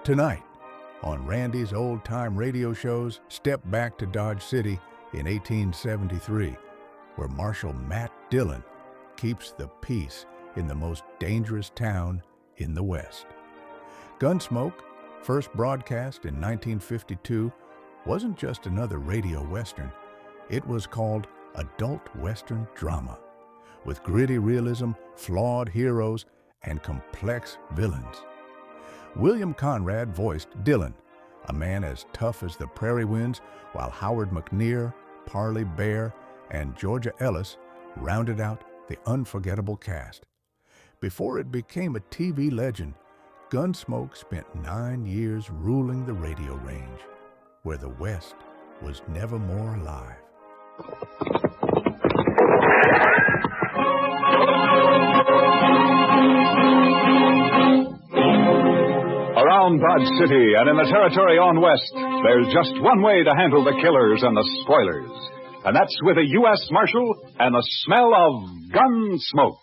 Tonight, on Randy's old-time radio shows, step back to Dodge City in 1873, where Marshal Matt Dillon keeps the peace in the most dangerous town in the West. Gunsmoke, first broadcast in 1952, wasn't just another radio western. It was called adult western drama, with gritty realism, flawed heroes, and complex villains. William Conrad voiced Dillon, a man as tough as the prairie winds, while Howard McNear, Parley Bear, and Georgia Ellis rounded out the unforgettable cast. Before it became a TV legend, Gunsmoke spent 9 years ruling the radio range, where the West was never more alive. Around Dodge City and in the territory on west, there's just one way to handle the killers and the spoilers. And that's with a U.S. Marshal and the smell of gun smoke.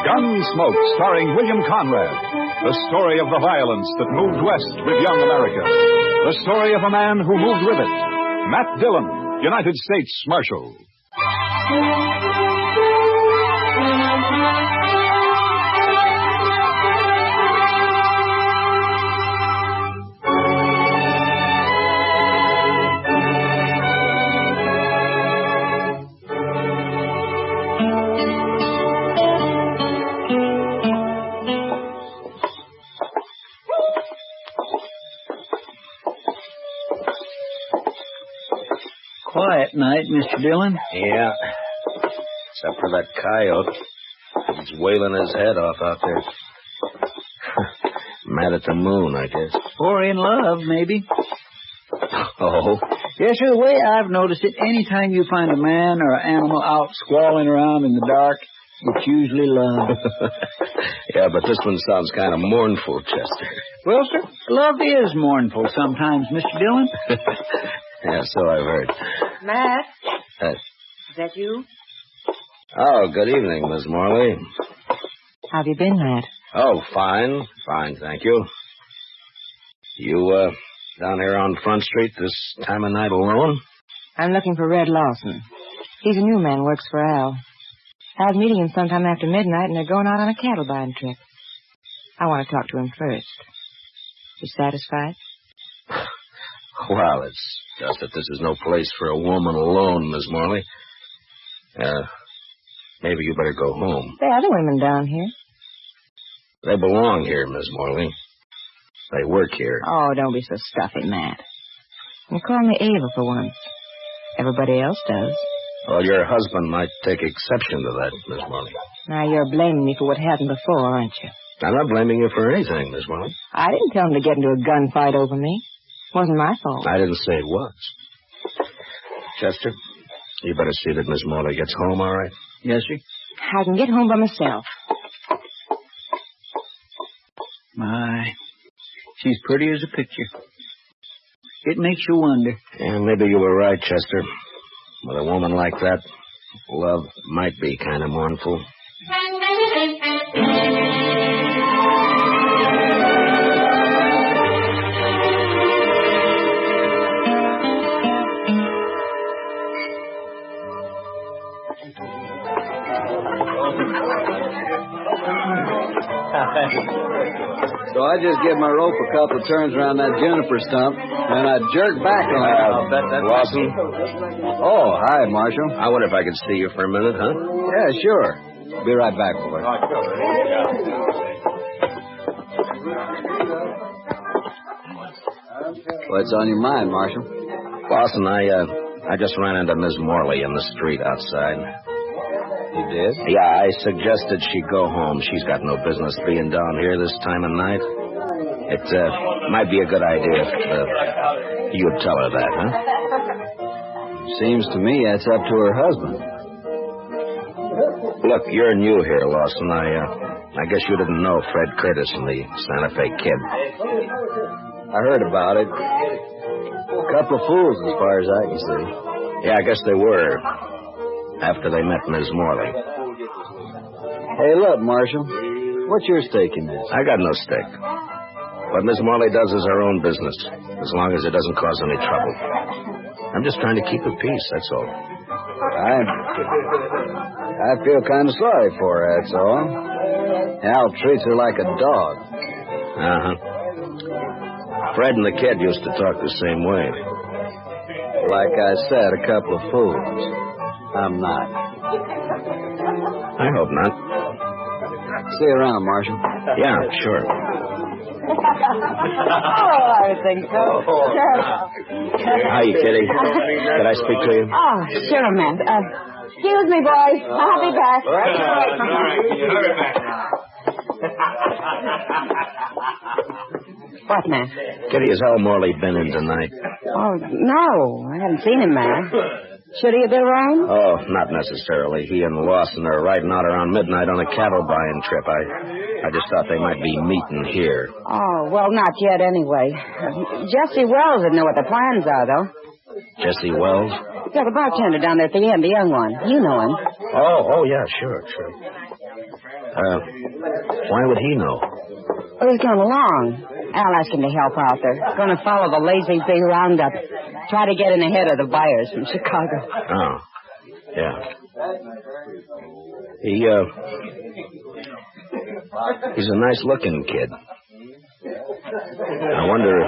Gunsmoke, starring William Conrad. The story of the violence that moved west with young America. The story of a man who moved with it. Matt Dillon, United States Marshal. Quiet night, Mr. Dillon. Yeah. Except for that coyote. He's wailing his head off out there. Mad at the moon, I guess. Or in love, maybe. Oh? Yes, sir, the way I've noticed it, anytime you find a man or an animal out squalling around in the dark, it's usually love. Yeah, but this one sounds kind of mournful, Chester. Well, sir, love is mournful sometimes, Mr. Dillon. Yeah, so I've heard. Matt? Is that you? Oh, good evening, Miss Morley. How have you been, Matt? Oh, fine. Fine, thank you. You, down here on Front Street this time of night alone? I'm looking for Red Lawson. He's a new man, works for Al. I was meeting him sometime after midnight, and they're going out on a cattle buying trip. I want to talk to him first. You satisfied? Well, it's just that this is no place for a woman alone, Miss Morley. Maybe you better go home. There are other women down here. They belong here, Miss Morley. They work here. Oh, don't be so stuffy, Matt. You call me Ava for once. Everybody else does. Well, your husband might take exception to that, Miss Morley. Now you're blaming me for what happened before, aren't you? I'm not blaming you for anything, Miss Morley. I didn't tell him to get into a gunfight over me. Wasn't my fault. I didn't say it was. Chester, you better see that Miss Morley gets home, all right? Yes, sir. I can get home by myself. My, she's pretty as a picture. It makes you wonder. Yeah, maybe you were right, Chester. With a woman like that, love might be kind of mournful. So I just give my rope a couple of turns around that juniper stump, and I jerk back on it. I'll bet that Lawson. Oh, hi, Marshal. I wonder if I could see you for a minute, huh? Yeah, sure. Be right back, boy. What's on your mind, Marshal? Lawson, I just ran into Miss Morley in the street outside. You did? Yeah, I suggested she go home. She's got no business being down here this time of night. It might be a good idea if you'd tell her that, huh? Seems to me that's up to her husband. Look, you're new here, Lawson. I guess you didn't know Fred Curtis and the Santa Fe Kid. I heard about it. A couple of fools, as far as I can see. Yeah, I guess they were. After they met Ms. Morley. Hey, look, Marshal. What's your stake in this? I got no stake. What Ms. Morley does is her own business, as long as it doesn't cause any trouble. I'm just trying to keep her peace, that's all. I feel kind of sorry for her, that's all. Al treats her like a dog. Uh-huh. Fred and the kid used to talk the same way. Like I said, a couple of fools. I'm not. I hope not. See you around, Marshal. Yeah, sure. Oh, I think so. Hi, Kitty. Could I speak to you? Oh, sure, man. Excuse me, boys. I'll be back. All right. You hurry back now. What, man? Kitty, has Al Morley been in tonight? Oh, no. I haven't seen him, man. Should he have been around? Oh, not necessarily. He and Lawson are riding out around midnight on a cattle buying trip. I just thought they might be meeting here. Oh, well, not yet anyway. Jesse Wells would know what the plans are, though. Jesse Wells? Yeah, the bartender down there at the end, the young one. You know him. Oh, yeah, sure. Why would he know? Well, he's going along. Al asked him to help out. They're going to follow the Lazy Bee Roundup. Try to get in ahead of the buyers from Chicago. Oh, yeah. He's a nice-looking kid. I wonder if...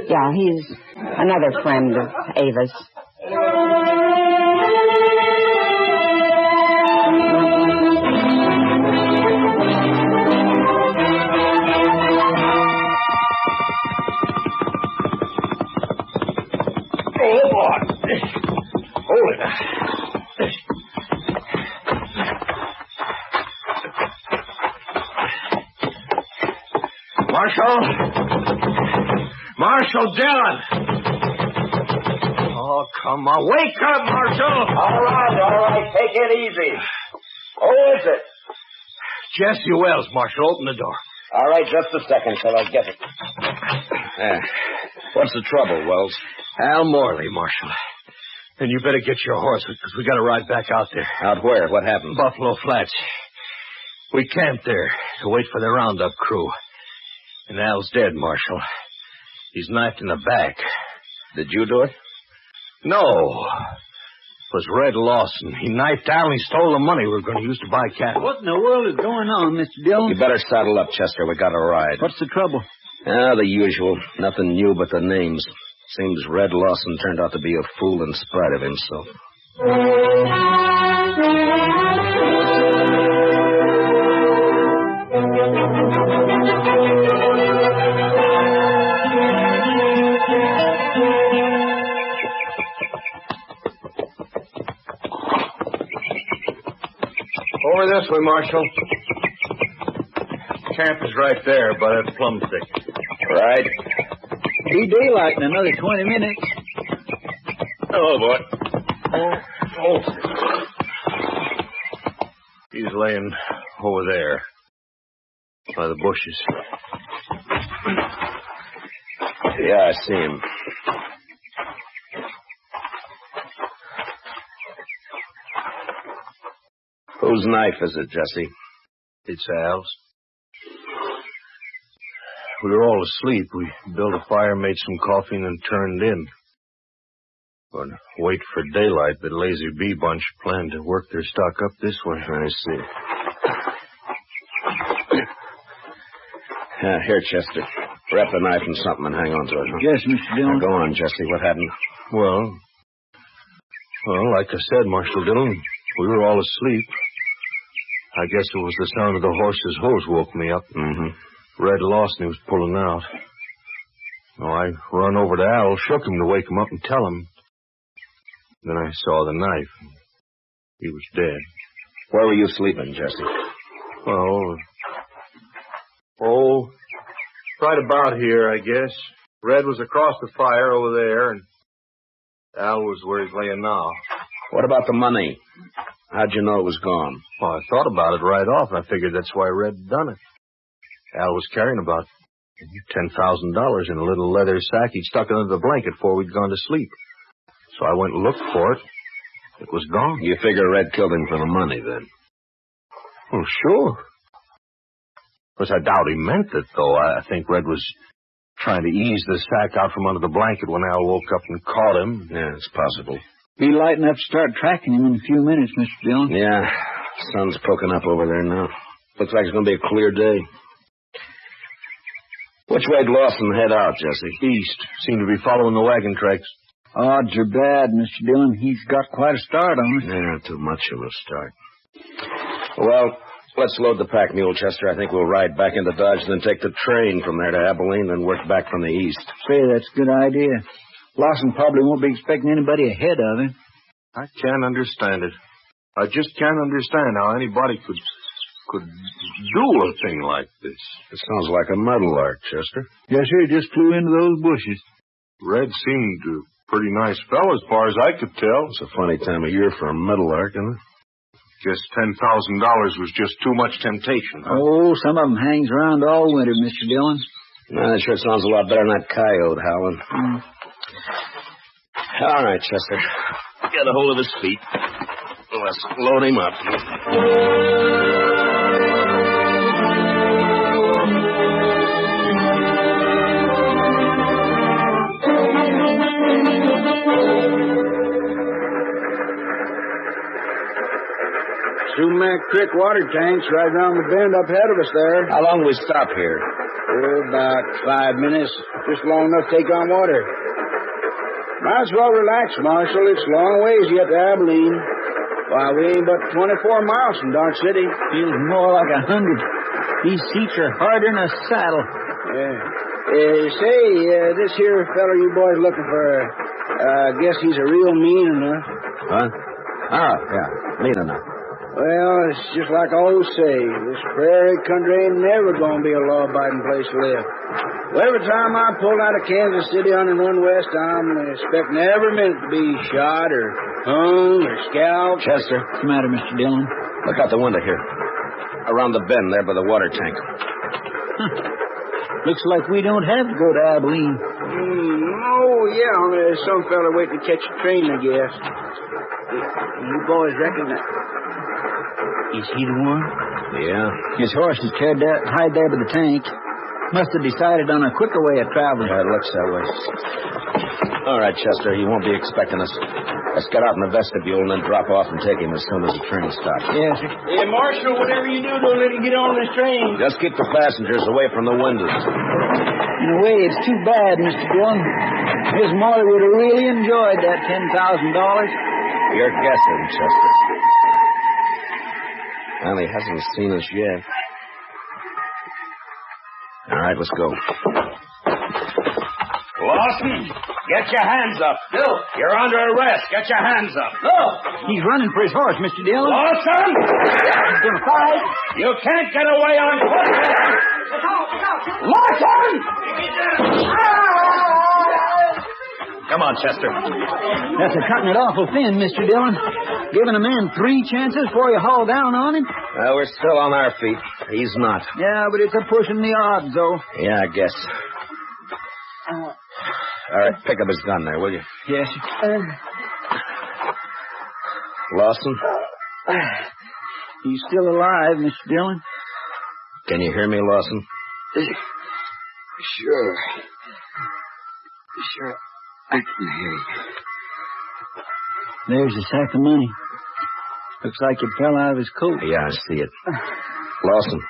Yeah, he's another friend of Ava's. Hold it. Marshal Dillon! Oh, come on. Wake up, Marshal! All right. Take it easy. Who is it? Jesse Wells, Marshal. Open the door. All right, just a second till I get it. What's the trouble, Wells? Al Morley, Marshal. And you better get your horse, because we got to ride back out there. Out where? What happened? Buffalo Flats. We camped there to wait for the roundup crew. And Al's dead, Marshal. He's knifed in the back. Did you do it? No. It was Red Lawson. He knifed Al and he stole the money we were going to use to buy cattle. What in the world is going on, Mr. Dillon? You better saddle up, Chester. We got to ride. What's the trouble? The usual. Nothing new but the names. Seems Red Lawson turned out to be a fool in spite of himself. Over this way, Marshal. Camp is right there by that plum thicket. Right. Be daylight in another 20 minutes. Hello, boy. Oh. He's laying over there by the bushes. Yeah, I see him. Whose knife is it, Jesse? It's Al's. We were all asleep. We built a fire, made some coffee, and then turned in. But wait for daylight, the Lazy Bee bunch planned to work their stock up this way. I see. Here, Chester. Wrap the knife in something and hang on to it. Huh? Yes, Mr. Dillon. Now, go on, Jesse. What happened? Well, like I said, Marshal Dillon, we were all asleep. I guess it was the sound of the horse's hose woke me up. Mm-hmm. Red Lawson, he was pulling out. I run over to Al, shook him to wake him up and tell him. Then I saw the knife. He was dead. Where were you sleeping, Jesse? Right about here, I guess. Red was across the fire over there, and Al was where he's laying now. What about the money? How'd you know it was gone? Well, I thought about it right off, and I figured that's why Red had done it. Al was carrying about $10,000 in a little leather sack he'd stuck under the blanket before we'd gone to sleep. So I went and looked for it. It was gone. You figure Red killed him for the money, then? Well, sure. Of course, I doubt he meant it, though. I think Red was trying to ease the sack out from under the blanket when Al woke up and caught him. Yeah, it's possible. Be light enough to start tracking him in a few minutes, Mr. Dillon. Yeah, sun's poking up over there now. Looks like it's going to be a clear day. Which way'd Lawson head out, Jesse? East. Seemed to be following the wagon tracks. Odds are bad, Mr. Dillon. He's got quite a start on us. Yeah, too much of a start. Well, let's load the pack mule, Chester. I think we'll ride back into Dodge, then take the train from there to Abilene, then work back from the east. Say, that's a good idea. Lawson probably won't be expecting anybody ahead of him. I can't understand it. I just can't understand how anybody could do a thing like this. It sounds like a muddlelark, Chester. Yes, sir. He just flew into those bushes. Red seemed a pretty nice fellow as far as I could tell. It's a funny time of year for a muddlelark, isn't it? Guess $10,000 was just too much temptation. Huh? Oh, some of them hangs around all winter, Mr. Dillon. That sure sounds a lot better than that coyote howling. All right, Chester. Get a hold of his feet. Let's load him up. Sumac Creek water tank's right around the bend up ahead of us there. How long we stop here? Oh, about 5 minutes. Just long enough to take on water. Might as well relax, Marshal. It's a long ways yet to Abilene. Why, we ain't but 24 miles from Dodge City. Feels more like 100. These seats are harder than a saddle. Yeah. This here fella you boys looking for, guess he's a real mean enough. Huh? Oh, yeah. Mean enough. Well, it's just like I always say, this prairie country ain't never going to be a law-abiding place to live. Well, every time I pull out of Kansas City on and run west, I'm expecting every minute to be shot or hung or scalped. Chester. What's the matter, Mr. Dillon? Look out the window here. Around the bend there by the water tank. Looks like we don't have to go to Abilene. There's some fella waiting to catch a train, I guess. You boys reckon that... Is he the one? Yeah. His horse is tied there by the tank. Must have decided on a quicker way of traveling. Yeah, it looks that way. All right, Chester, he won't be expecting us. Let's get out in the vestibule and then drop off and take him as soon as the train stops. Yes, sir. Hey, Marshal, whatever you do, don't let him get on this train. Just keep the passengers away from the windows. In a way, it's too bad, Mr. Dillon. Miss Morley would have really enjoyed that $10,000. You're guessing, Chester. Well, he hasn't seen us yet. All right, let's go. Lawson, get your hands up. No. You're under arrest. Get your hands up. No. He's running for his horse, Mr. Dillon. Lawson! He's going to fight. You can't get away on foot. Lawson! Come on, Chester. That's a cutting it awful thin, Mr. Dillon. Giving a man 3 chances before you haul down on him. We're still on our feet. He's not. Yeah, but it's a pushing the odds, though. Yeah, I guess. All right, pick up his gun there, will you? Yes. Lawson? He's still alive, Mr. Dillon. Can you hear me, Lawson? Sure. I can hear you. There's a sack of money. Looks like it fell out of his coat. Yeah, I see it. Lawson,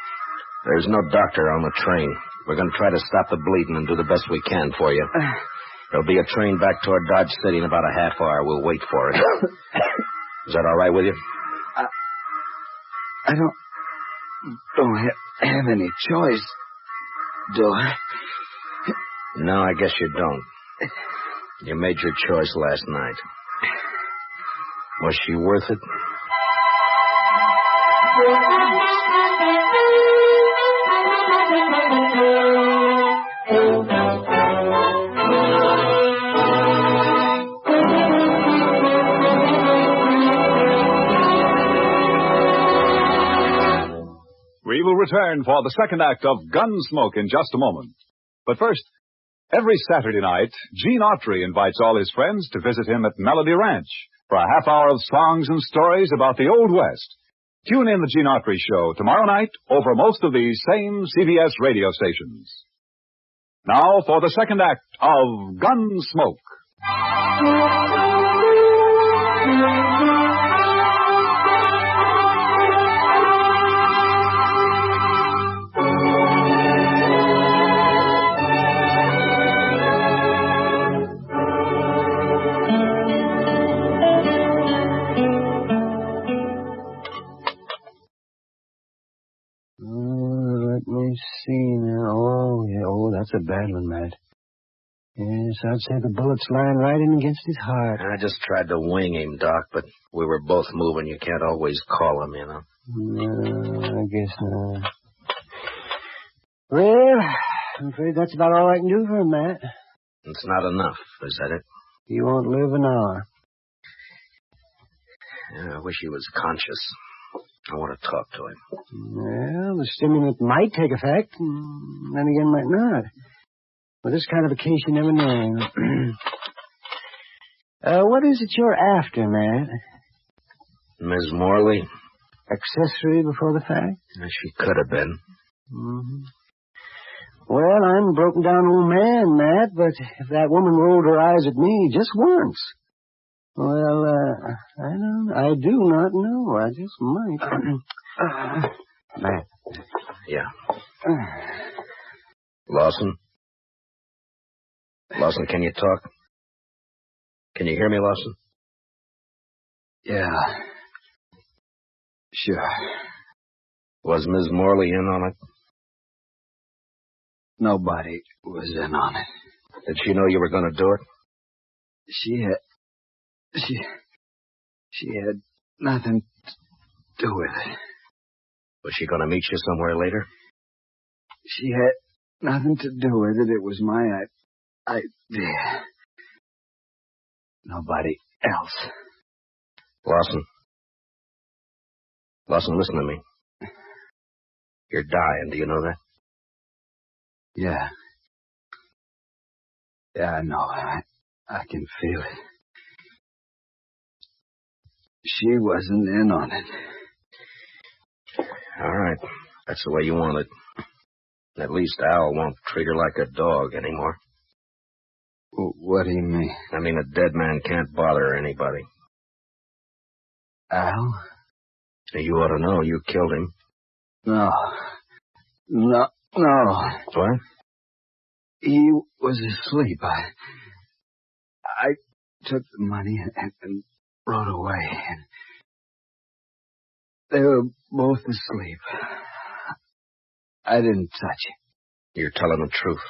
there's no doctor on the train. We're going to try to stop the bleeding and do the best we can for you. There'll be a train back toward Dodge City in about a half hour. We'll wait for it. Is that all right with you? I don't have any choice, do I? No, I guess you don't. You made your choice last night. Was she worth it? We will return for the second act of Gunsmoke in just a moment. But first, every Saturday night, Gene Autry invites all his friends to visit him at Melody Ranch for a half hour of songs and stories about the Old West. Tune in the Gene Autry Show tomorrow night over most of these same CBS radio stations. Now for the second act of Gunsmoke. Let me see now. Oh, yeah. Oh, that's a bad one, Matt. Yes, I'd say the bullet's lying right in against his heart. I just tried to wing him, Doc, but we were both moving. You can't always call him, you know. No, I guess not. Well, I'm afraid that's about all I can do for him, Matt. It's not enough, is that it? He won't live an hour. Yeah, I wish he was conscious. I want to talk to him. Well, the stimulant might take effect, and then again might not. With this kind of a case, you never know. What is it you're after, Matt? Ms. Morley? Accessory before the fact? She could have been. Mm-hmm. Well, I'm a broken down old man, Matt, but if that woman rolled her eyes at me just once, well, I do not know. I just might. Matt. Yeah. Lawson? Lawson, can you talk? Can you hear me, Lawson? Yeah. Sure. Was Ms. Morley in on it? Nobody was in on it. Did she know you were going to do it? She had nothing to do with it. Was she going to meet you somewhere later? She had nothing to do with it. It was my idea. Nobody else. Lawson, listen to me. You're dying. Do you know that? Yeah. Yeah, I know. I can feel it. She wasn't in on it. All right. That's the way you want it. At least Al won't treat her like a dog anymore. What do you mean? I mean, a dead man can't bother anybody. Al? You ought to know. You killed him. No. What? He was asleep. I took the money and rode away. And they were both asleep. I didn't touch him. You're telling the truth.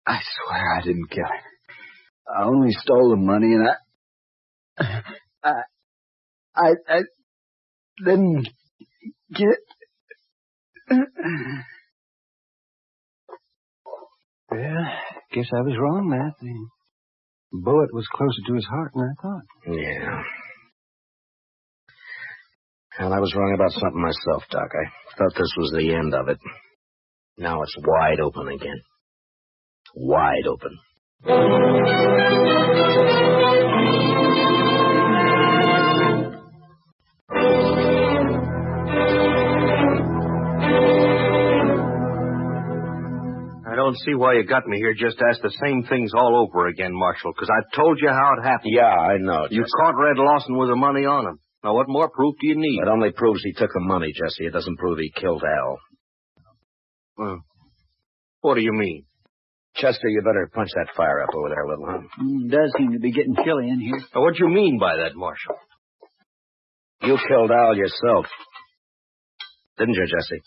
I swear I didn't kill him. I only stole the money, and I didn't get... Well, guess I was wrong, Matt. The bullet was closer to his heart than I thought. Yeah. And I was wrong about something myself, Doc. I thought this was the end of it. Now it's wide open again. Wide open. I don't see why you got me here just to ask the same things all over again, Marshal, because I told you how it happened. Yeah, I know, Jesse. You caught Red Lawson with the money on him. Now, what more proof do you need? It only proves he took the money, Jesse. It doesn't prove he killed Al. Well, what do you mean? Chester, you better punch that fire up over there a little, huh? It does seem to be getting chilly in here. Now, what do you mean by that, Marshal? You killed Al yourself. Didn't you, Jesse?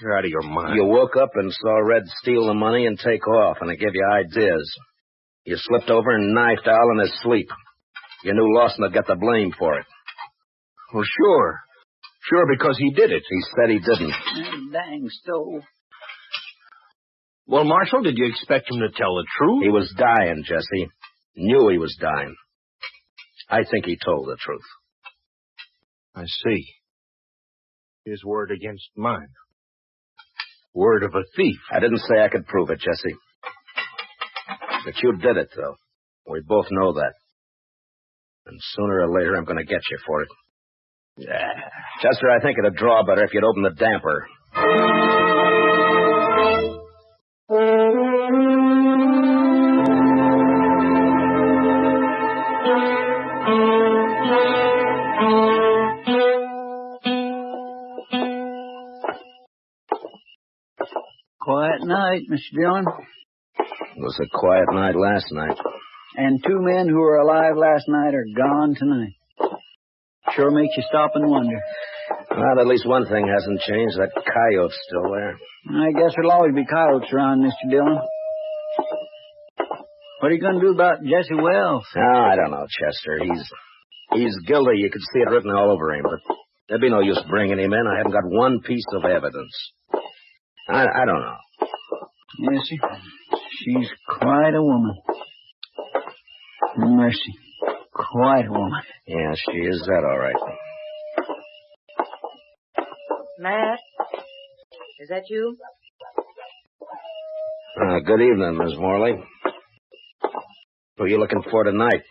You're out of your mind. You woke up and saw Red steal the money and take off, and it gave you ideas. You slipped over and knifed Al in his sleep. You knew Lawson would get the blame for it. Well, sure. Sure, because he did it. He said he didn't. Dang stove. Well, Marshal, did you expect him to tell the truth? He was dying, Jesse. Knew he was dying. I think he told the truth. I see. His word against mine. Word of a thief. I didn't say I could prove it, Jesse. But you did it, though. We both know that. And sooner or later, I'm going to get you for it. Yeah. Chester, I think it'd draw better if you'd open the damper. Quiet night, Mr. Dillon. It was a quiet night last night. And 2 men who were alive last night are gone tonight. Sure makes you stop and wonder. Well, at least one thing hasn't changed. That coyote's still there. I guess there'll always be coyotes around, Mr. Dillon. What are you going to do about Jesse Wells? Oh, I don't know, Chester. He's guilty. You could see it written all over him. But there'd be no use bringing him in. I haven't got one piece of evidence. I don't know. Yes, sir. She's quite a woman. Mercy. Quite a woman. Yeah, she is that, all right. Matt? Is that you? Good evening, Miss Morley. Who are you looking for tonight?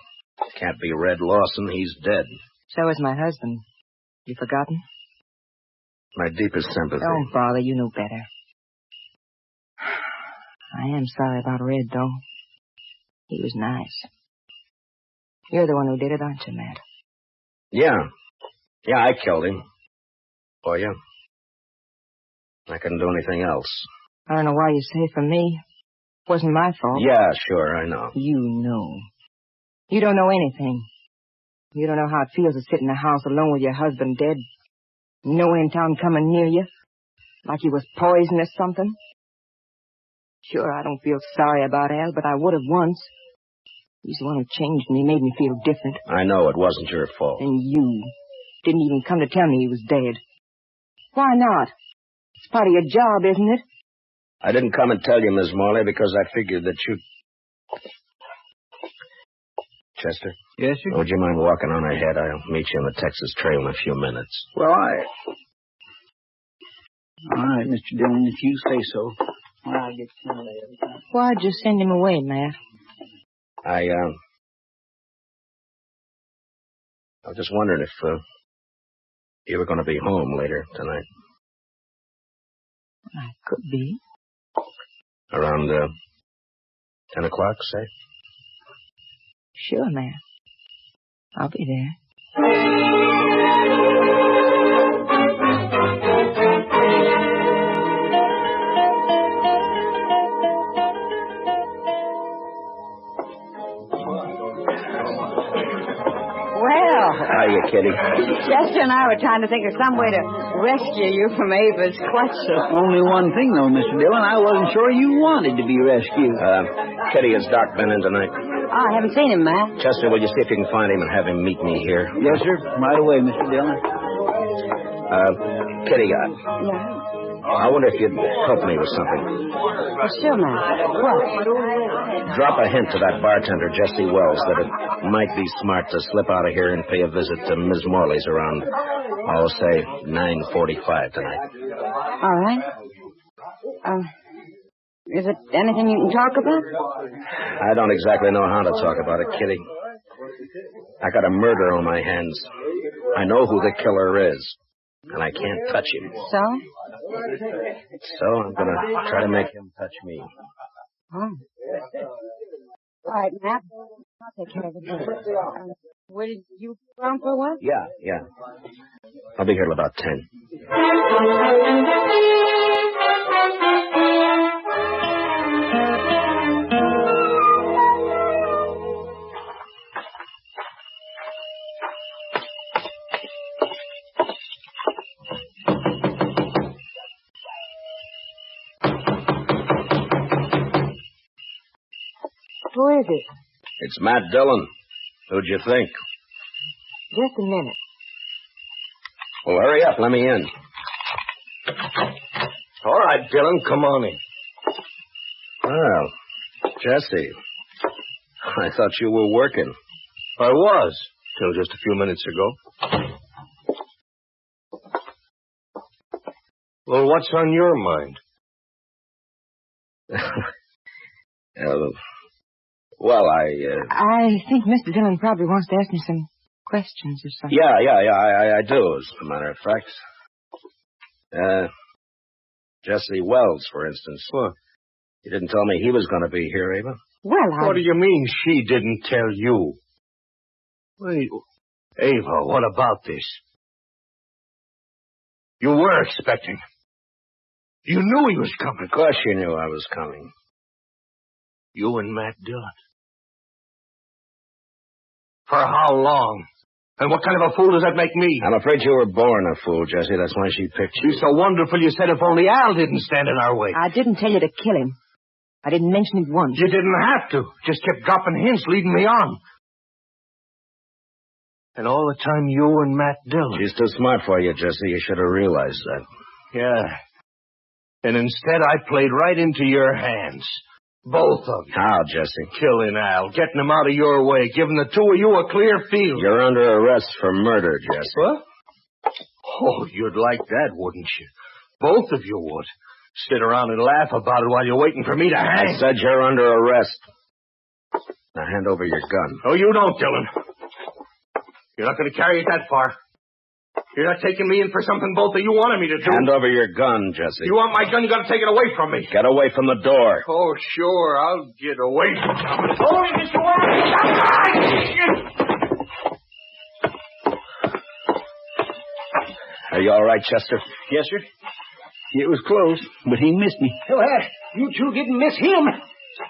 Can't be Red Lawson. He's dead. So is my husband. You forgotten? My deepest sympathy. Don't bother. You know better. I am sorry about Red, though. He was nice. You're the one who did it, aren't you, Matt? Yeah. Yeah, I killed him. For you. I couldn't do anything else. I don't know why you say for me. It wasn't my fault. Yeah, sure, I know. You know. You don't know anything. You don't know how it feels to sit in the house alone with your husband dead. No one in town coming near you. Like he was poisoned or something. Sure, I don't feel sorry about Al, but I would have once. He's the one who changed me, made me feel different. I know it wasn't your fault. And you didn't even come to tell me he was dead. Why not? It's part of your job, isn't it? I didn't come and tell you, Miss Morley, because I figured that you'd... Chester? Yes, sir? Would you mind walking on ahead? I'll meet you on the Texas Trail in a few minutes. Well, All right, Mr. Dillon, if you say so. Well, I'll get some later. Why'd you send him away, Matt? I was just wondering if you were going to be home later tonight. I could be. Around 10 o'clock, say? Sure, Matt. I'll be there. Hiya, Kitty. Chester and I were trying to think of some way to rescue you from Ava's clutches. Only one thing, though, Mr. Dillon. I wasn't sure you wanted to be rescued. Kitty, has Doc been in tonight? Oh, I haven't seen him, Matt. Chester, will you see if you can find him and have him meet me here? Yes, sir. Right away, Mr. Dillon. Kitty, Yeah. I wonder if you'd help me with something. Oh, sure, Matt. What? Drop a hint to that bartender, Jesse Wells, that it might be smart to slip out of here and pay a visit to Ms. Morley's around, I'll say, 9:45 tonight. All right. Is it anything you can talk about? I don't exactly know how to talk about it, Kitty. I got a murder on my hands. I know who the killer is, and I can't touch him. So? So I'm going to try to make him touch me. Oh. All right, Matt. I'll take care of it. Will you be around for a while? Yeah. I'll be here till about 10. Who is it? It's Matt Dillon. Who'd you think? Just a minute. Well, hurry up. Let me in. All right, Dillon, come on in. Well, Jesse, I thought you were working. I was, till just a few minutes ago. Well, what's on your mind? I think Mr. Dillon probably wants to ask me some questions or something. Yeah, I do, as a matter of fact. Jesse Wells, for instance. What? You didn't tell me he was going to be here, Ava. Well, What do you mean she didn't tell you? Wait, Ava, what about this? You were expecting. You knew he was coming. Of course you knew I was coming. You and Matt Dillon. For how long? And what kind of a fool does that make me? I'm afraid you were born a fool, Jesse. That's why she picked you. She's so wonderful you said if only Al didn't stand in our way. I didn't tell you to kill him. I didn't mention it once. You didn't have to. Just kept dropping hints, leading me on. And all the time you and Matt Dillon. She's too smart for you, Jesse. You should have realized that. Yeah. And instead I played right into your hands. Both of you. How, Jesse? Killing Al, getting him out of your way, giving the two of you a clear field. You're under arrest for murder, Jesse. What? Oh, you'd like that, wouldn't you? Both of you would. Sit around and laugh about it while you're waiting for me to hang. I said you're under arrest. Now hand over your gun. Oh, you don't, Dillon. You're not going to carry it that far. You're not taking me in for something both of you wanted me to do. Hand over your gun, Jesse. You want my gun, you got to take it away from me. Get away from the door. Oh, sure, I'll get away from you. Oh, Mr. Warren! Are you all right, Chester? Yes, sir. It was close, but he missed me. Well, you two didn't miss him.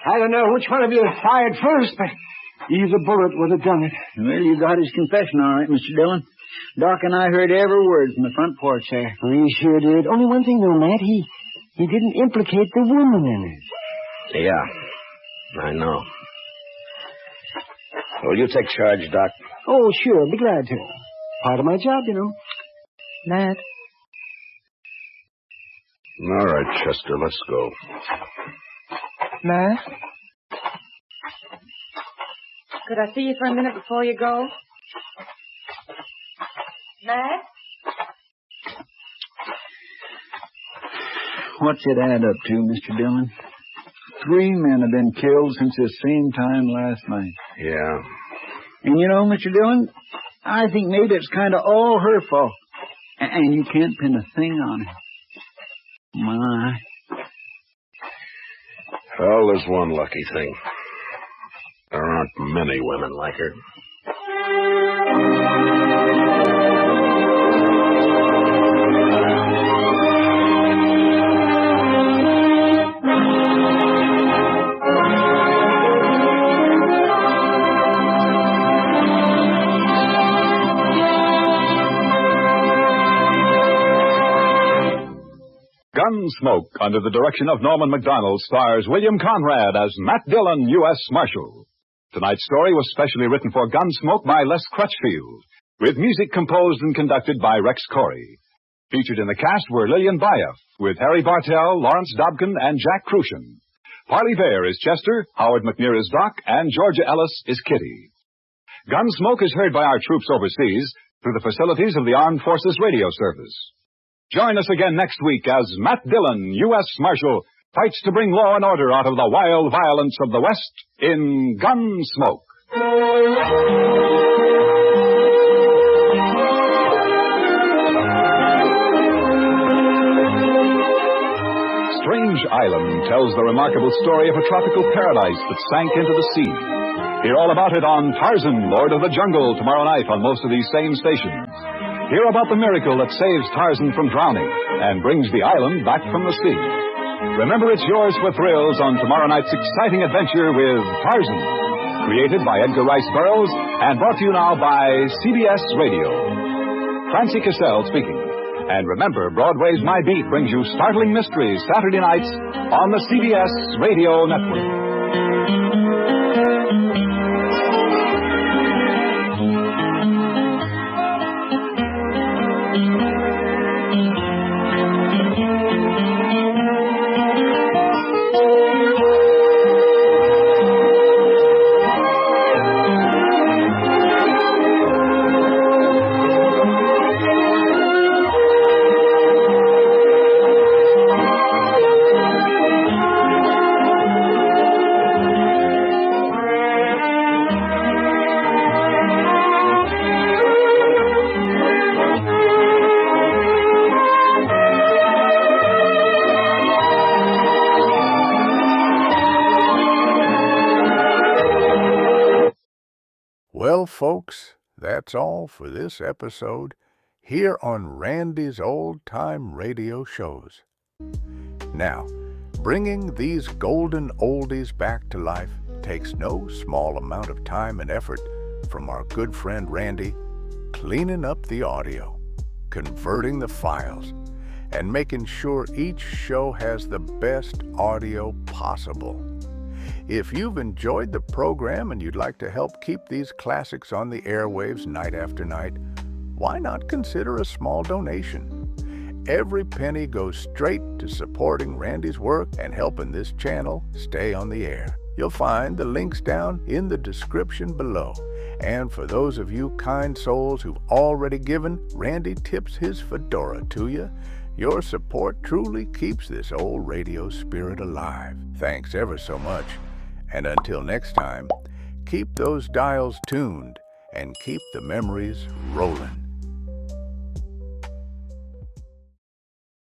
I don't know which one of you fired first, but either bullet would have done it. Well, you got his confession all right, Mr. Dillon. Doc and I heard every word from the front porch there. We sure did. Only one thing, though, Matt. He didn't implicate the woman in it. Yeah, I know. Will you take charge, Doc? Oh, sure. Be glad to. Part of my job, you know. Matt. All right, Chester, let's go. Matt? Could I see you for a minute before you go? Matt? What's it add up to, Mr. Dillon? 3 men have been killed since the same time last night. Yeah. And you know, Mr. Dillon, I think maybe it's kind of all her fault. And you can't pin a thing on her. My. Well, there's one lucky thing. There aren't many women like her. Gunsmoke, under the direction of Norman MacDonald, stars William Conrad as Matt Dillon, U.S. Marshal. Tonight's story was specially written for Gunsmoke by Les Crutchfield, with music composed and conducted by Rex Corey. Featured in the cast were Lillian Bayef, with Harry Bartell, Lawrence Dobkin, and Jack Crucian. Parley Bear is Chester, Howard McNear is Doc, and Georgia Ellis is Kitty. Gunsmoke is heard by our troops overseas through the facilities of the Armed Forces Radio Service. Join us again next week as Matt Dillon, U.S. Marshal, fights to bring law and order out of the wild violence of the West in Gunsmoke. Strange Island tells the remarkable story of a tropical paradise that sank into the sea. Hear all about it on Tarzan, Lord of the Jungle, tomorrow night on most of these same stations. Hear about the miracle that saves Tarzan from drowning and brings the island back from the sea. Remember, it's yours for thrills on tomorrow night's exciting adventure with Tarzan, created by Edgar Rice Burroughs and brought to you now by CBS Radio. Francie Cassell speaking. And remember, Broadway's My Beat brings you startling mysteries Saturday nights on the CBS Radio Network. Well, folks, that's all for this episode here on Randy's Old Time Radio Shows. Now, bringing these golden oldies back to life takes no small amount of time and effort from our good friend Randy, cleaning up the audio, converting the files, and making sure each show has the best audio possible. If you've enjoyed the program and you'd like to help keep these classics on the airwaves night after night, why not consider a small donation? Every penny goes straight to supporting Randy's work and helping this channel stay on the air. You'll find the links down in the description below. And for those of you kind souls who've already given, Randy tips his fedora to you. Your support truly keeps this old radio spirit alive. Thanks ever so much. And until next time, keep those dials tuned and keep the memories rolling.